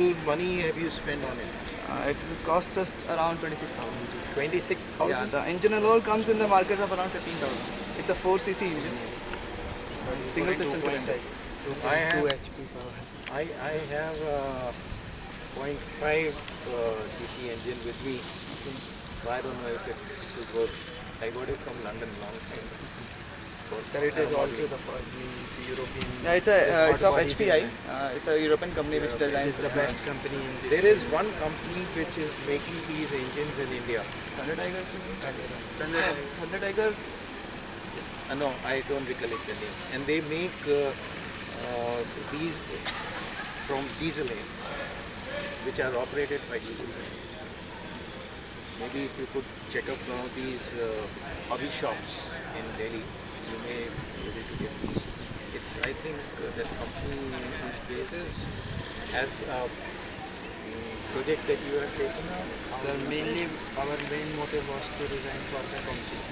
total money have you spent on it? It will cost us around 26,000. 26,000? Yeah, the engine alone comes in the market of around 15,000. It's a 4cc engine. Single piston cylinder. I have 2 HP power. I have a 0.5 cc engine with me. But I don't know if it still works. I got it from London long time. Sir, it is also the means European. Yeah, it's of HPI. It's a European company which It designs is the best company in this. There is one company which is making these engines in India. Thunder Tiger. Thunder Tiger. No, I don't recollect the name. And they make these from diesel engine, which are operated by diesel. Maybe if you could check up one of these hobby shops in Delhi, you may be able to get these. It's, I think, that company whose basis has a project that you have taken up. Sir, mainly our main motive was to design for the company.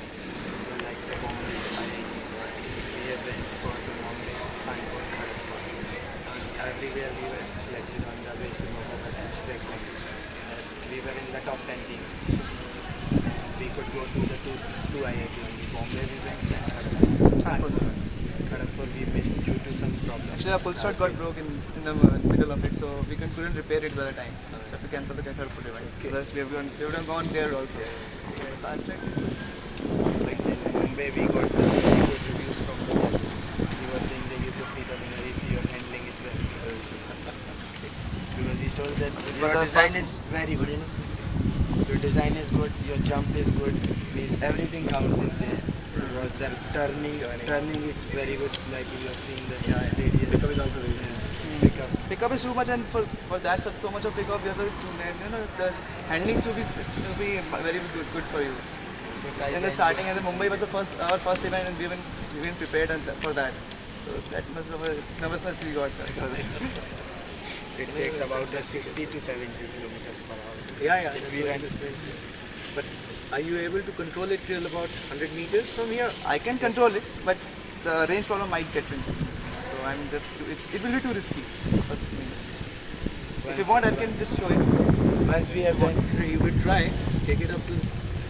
Like the Bombay IIT. We have went for the Bombay, Kanpur, Kharagpur. Everywhere we were selected on the basis of our abstract language. We were in the top 10 teams. We could go to the two IIT only. Bombay we went and Kharagpur we missed due to some problems. Actually, our full start got broke in the middle of it, so we couldn't repair it by the time. So we have to cancel the Kharagpur device. Okay. Thus, we have gone there also. Like in Mumbai we got good reviews from the he was saying the YouTube people if your handling is very good. Because he told that your our design first- is very good. Your design is good, your jump is good, means everything counts in there. Because the turning is very good, like you have seen the radius. Pickup is also very good. Pickup is too much, and for that so much of pickup, you have to, the handling to be very good for you. Precise In the and starting, and Mumbai was our first event, and we been prepared for that. So that much of a nervousness we got. it takes about 60 to 70 kilometers per hour. Yeah. If we run, But are you able to control it till about 100 meters from here? I can control it, but the range problem might get me. So I'm just it will be too risky for me. If you want, I can just show it. once we have done, You could try, take it up to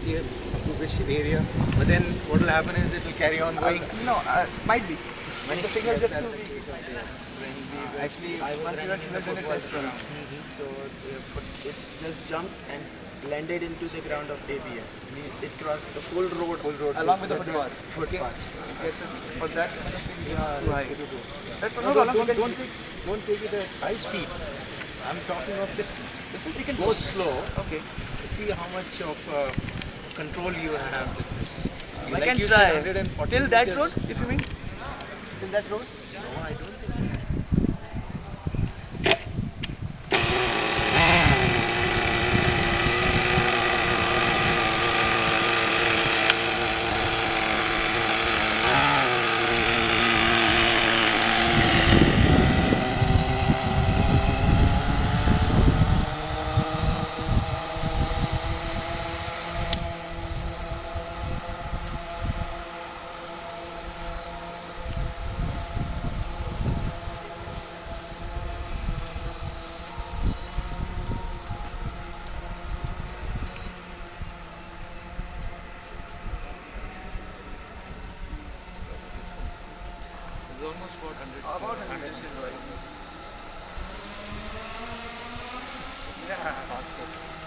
see up to which area, but then what will happen is it will carry on going. No, might be. But the signal Yes, just sir. to be. when we were, Actually, once you have done a test run. so it just jumped and landed into the ground of ABS. Means it crossed the full road. Along with the footpath. Footpaths. For that, it's too high. That's no No, problem. don't take it at high speed. I'm talking of distance. This is you can Go slow. Okay. See how much of control you have with this. I Like can you said, try. 140 Till that meters. road, if you mean. Till that road. No, I don't think. It's almost about 100. About 100 still right. Yeah, faster.